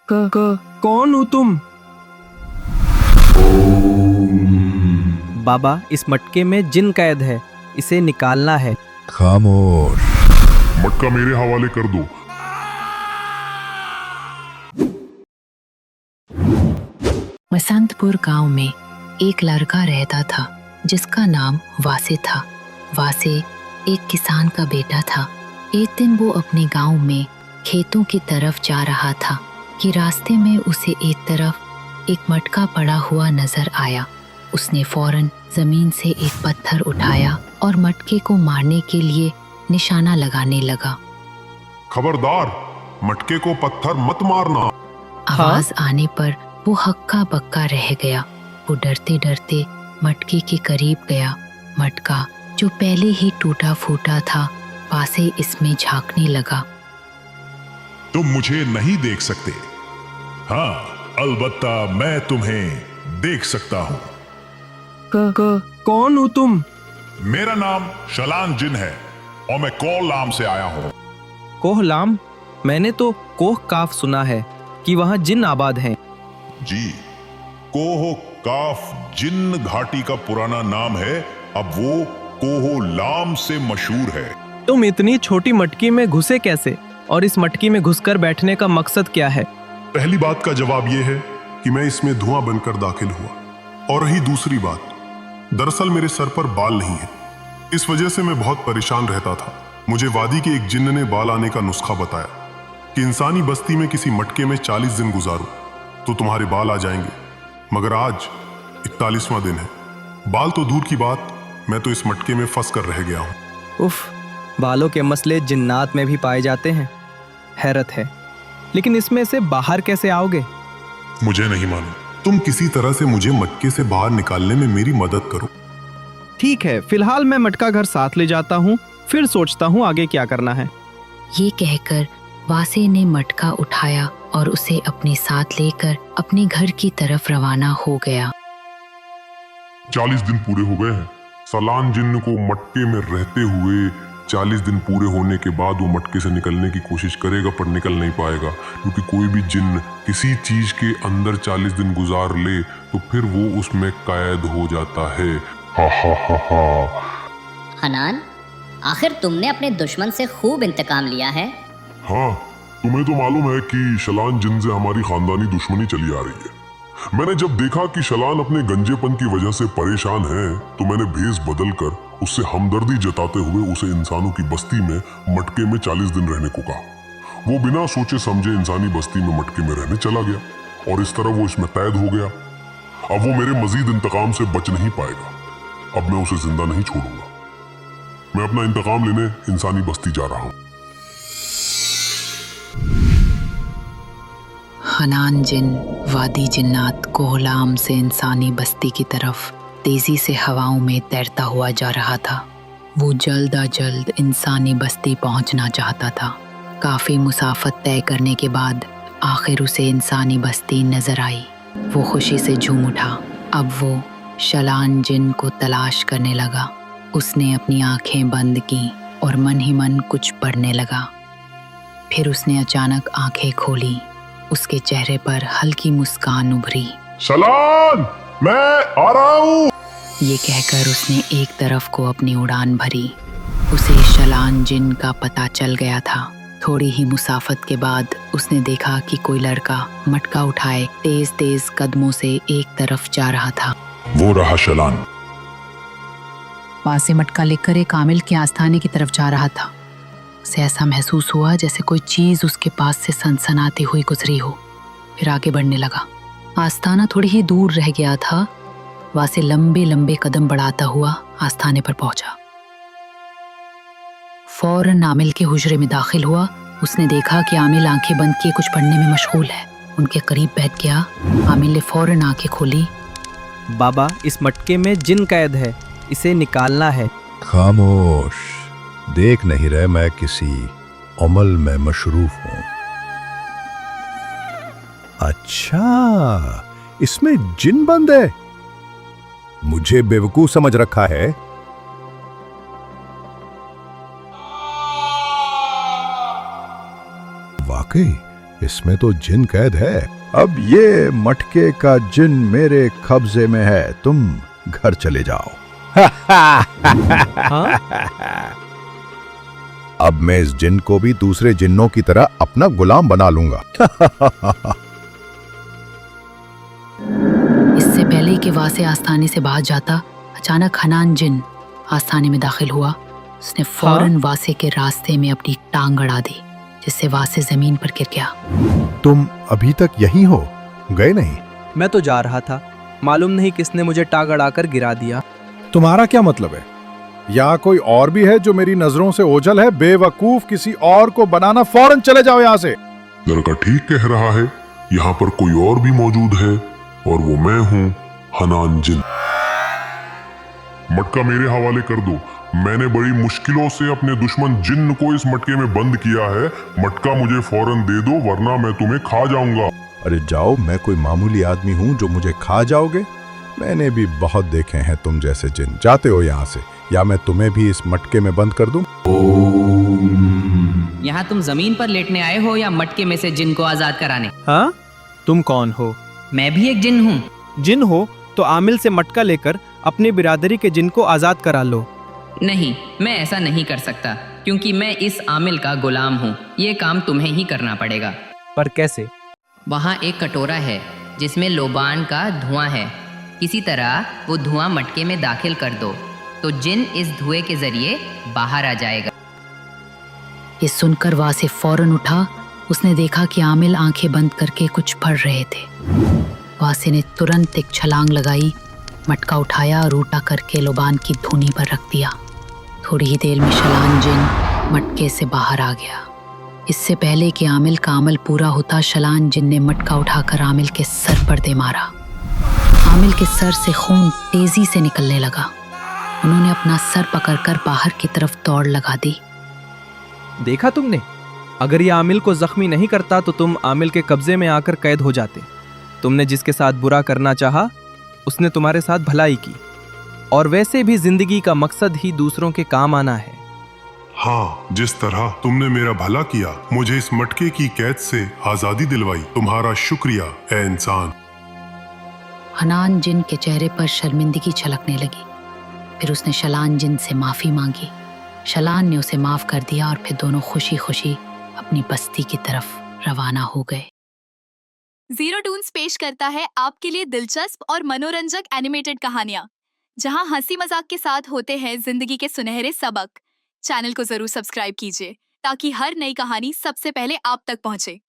कौन हो तुम? बाबा, इस मटके में जिन कैद है, इसे निकालना है। खामोश। मटका मेरे हवाले कर दो। वसंतपुर गांव में एक लड़का रहता था जिसका नाम वासे था। वासे एक किसान का बेटा था। एक दिन वो अपने गांव में खेतों की तरफ जा रहा था कि रास्ते में उसे एक तरफ एक मटका पड़ा हुआ नजर आया। उसने फौरन जमीन से एक पत्थर उठाया और मटके को मारने के लिए निशाना लगाने लगा। खबरदार, मटके को पत्थर मत मारना। आवाज आने पर वो हक्का बक्का रह गया। वो डरते डरते मटके के करीब गया। मटका जो पहले ही टूटा फूटा था, वासे इसमें झांकने लगा। तुम मुझे नहीं देख सकते। हाँ, अलबत्ता मैं तुम्हें देख सकता हूँ। कौन हो तुम? मेरा नाम शलान जिन है और मैं कोहलाम से आया हूँ। कोहलाम? मैंने तो कोह काफ सुना है कि वहाँ जिन आबाद हैं। जी, कोह काफ जिन घाटी का पुराना नाम है। अब वो कोहलाम से मशहूर है। तुम इतनी छोटी मटकी में घुसे कैसे, और इस मटकी में घुसकर बैठने का मकसद क्या है? पहली बात का जवाब यह है कि मैं इसमें धुआं बनकर दाखिल हुआ। और रही दूसरी बात, दरअसल मेरे सर पर बाल नहीं है। इस वजह से मैं बहुत परेशान रहता था। मुझे वादी के एक जिन्न ने बाल आने का नुस्खा बताया कि इंसानी बस्ती में किसी मटके में 40 दिन गुजारो तो तुम्हारे बाल आ जाएंगे। मगर आज 41वां दिन है। बाल तो दूर की बात, मैं तो इस मटके में फंस कर रह गया हूँ। उफ, बालों के मसले जिन्नात में भी पाए जाते हैं। हैरत है, लेकिन इसमें से बाहर कैसे आओगे? मुझे नहीं मालूम। तुम किसी तरह से मुझे मटके से बाहर निकालने में मेरी मदद करो। ठीक है, फिलहाल मैं मटका घर साथ ले जाता हूँ, फिर सोचता हूँ आगे क्या करना है। ये कहकर वासे ने मटका उठाया और उसे अपने साथ लेकर अपने घर की तरफ रवाना हो गया। 40 दिन पूरे हो गए हैं। सलान जिन्न को मटके में रहते हुए 40 दिन पूरे होने के बाद वो मटके से निकलने की कोशिश करेगा, पर निकल नहीं पाएगा, क्योंकि कोई भी जिन्न किसी चीज के अंदर 40 दिन गुजार ले तो फिर वो उसमें कैद हो जाता है। हा हा हा हा। हनान, आखिर तुमने अपने दुश्मन से खूब इंतकाम लिया है। हाँ, तुम्हें तो मालूम है कि शलान जिन से हमारी खानदानी दुश्मनी चली आ रही है। मैंने जब देखा कि शलान अपने गंजेपन की वजह से परेशान है, तो मैंने भेष बदलकर उससे हमदर्दी जताते हुए उसे इंसानों की बस्ती में मटके में 40 दिन रहने को कहा। वो बिना सोचे समझे इंसानी बस्ती में मटके में रहने चला गया और इस तरह वो इसमें कैद हो गया। अब वो मेरे मजीद इंतकाम से बच नहीं पाएगा। अब मैं उसे जिंदा नहीं छोड़ूंगा। मैं अपना इंतकाम लेने इंसानी बस्ती जा रहा हूँ। हनान जिन वादी जिन्नात कोहलाम से इंसानी बस्ती की तरफ तेजी से हवाओं में तैरता हुआ जा रहा था। वो जल्द आ जल्द इंसानी बस्ती पहुंचना चाहता था। काफी मुसाफत तय करने के बाद आखिर उसे इंसानी बस्ती नजर आई। वो खुशी से झूम उठा। अब वो शलान जिन को तलाश करने लगा। उसने अपनी आंखें बंद की और मन ही मन कुछ पढ़ने लगा। फिर उसने अचानक आंखें खोली। उसके चेहरे पर हल्की मुस्कान उभरी। शलान, मैं आ रहा हूँ। ये कहकर उसने एक तरफ को अपनी उड़ान भरी। उसे शलान जिन का पता चल गया था। थोड़ी ही मुसाफत के बाद उसने देखा कि कोई लड़का मटका उठाए तेज तेज कदमों से एक तरफ जा रहा था। वो रहा शलान। वासे मटका लेकर एक आमिल के आस्थाने की तरफ जा रहा था। उसे ऐसा महसूस हुआ जैसे कोई चीज उसके पास से सनसनाती हुई गुजरी हो। फिर आगे बढ़ने लगा। आस्थाना थोड़ी ही दूर रह गया था। वासे लंबे लंबे कदम बढ़ाता हुआ आस्थाने पर पहुंचा। फौरन आमिल के हुजरे में दाखिल हुआ। उसने देखा कि आमिल आंखें बंद किए कुछ पढ़ने में मशगूल है। उनके करीब बैठ गया। आमिल ने फौरन आंखें खोली। बाबा, इस मटके में जिन कैद है, इसे निकालना है। खामोश। देख नहीं रहे मैं किसी अमल में मशरूफ हूं। अच्छा, इसमें जिन बंद है। मुझे बेवकूफ समझ रखा है। वाकई इसमें तो जिन कैद है। अब ये मटके का जिन मेरे कब्जे में है, तुम घर चले जाओ। हाँ? अब मैं इस जिन को भी दूसरे जिन्नों की तरह अपना गुलाम बना लूंगा। इससे पहले कि वासे आस्थाने से बाहर जाता, अचानक हनान जिन आस्थाने में दाखिल हुआ। उसने फौरन वासे के रास्ते में अपनी टांग अड़ा दी, जिससे वासे जमीन पर गिर गया। तुम अभी तक यहीं हो, गए नहीं? मैं तो जा रहा था, मालूम नहीं किसने मुझे टांग अड़ाकर गिरा दिया। तुम्हारा क्या मतलब है? यहाँ कोई और भी है जो मेरी नजरों से ओझल है? बेवकूफ, किसी और को बनाना, फौरन चले जाओ यहाँ से। लड़का ठीक कह रहा है, यहाँ पर कोई और भी मौजूद है और वो मैं हूँ, हनान जिन। मटका मेरे हवाले कर दो। मैंने बड़ी मुश्किलों से अपने दुश्मन जिन्न को इस मटके में बंद किया है। मटका मुझे फौरन दे दो, वरना मैं तुम्हें खा जाऊंगा। अरे जाओ, मैं कोई मामूली आदमी हूँ जो मुझे खा जाओगे? मैंने भी बहुत देखे हैं तुम जैसे जिन। जाते हो यहाँ से, या मैं तुम्हें भी इस मटके में बंद कर दूं। यहाँ तुम जमीन पर लेटने आए हो या मटके में से जिन को आजाद कराने? हाँ? तुम कौन हो? मैं भी एक जिन हूँ। जिन हो तो आमिल से मटका लेकर अपनी बिरादरी के जिन को आजाद करा लो। नहीं, मैं ऐसा नहीं कर सकता, क्योंकि मैं इस आमिल का गुलाम हूँ। ये काम तुम्हें ही करना पड़ेगा। पर कैसे? वहाँ एक कटोरा है जिसमें लोबान का धुआं है। किसी तरह वो धुआं मटके में दाखिल कर दो तो जिन इस धुएं के जरिए बाहर आ जाएगा। ये सुनकर वासे फौरन उठा। उसने देखा कि आमिल आंखें बंद करके कुछ पढ़ रहे थे। वासे ने तुरंत एक छलांग लगाई, मटका उठाया और उल्टा करके लोबान की धुनी पर रख दिया। थोड़ी ही देर में शलान जिन मटके से बाहर आ गया। इससे पहले कि आमिल का अमल पूरा होता, शलान जिन ने मटका उठाकर आमिल के सर पर दे मारा। आमिल के सर से खून तेजी से निकलने लगा। उन्होंने अपना सर पकड़कर बाहर की तरफ दौड़ लगा दी। देखा तुमने? अगर ये आमिल को जख्मी नहीं करता तो तुम आमिल के कब्जे में आकर कैद हो जाते। तुमने जिसके साथ बुरा करना चाहा, उसने तुम्हारे साथ भलाई की। और वैसे भी जिंदगी का मकसद ही दूसरों के काम आना है। हाँ, जिस तरह तुमने मेरा भला किया, मुझे इस मटके की कैद से आजादी दिलवाई, तुम्हारा शुक्रिया ए इंसान। हनान जिन के चेहरे पर शर्मिंदगी छलकने लगी। फिर उसने शलान जिन से माफी मांगी। शलान ने उसे माफ कर दिया और फिर दोनों खुशी खुशी अपनी बस्ती की तरफ रवाना हो गए। जीरो टून्स पेश करता है आपके लिए दिलचस्प और मनोरंजक एनिमेटेड कहानियां, जहां हंसी मजाक के साथ होते हैं जिंदगी के सुनहरे सबक। चैनल को जरूर सब्सक्राइब कीजिए ताकि हर नई कहानी सबसे पहले आप तक पहुंचे।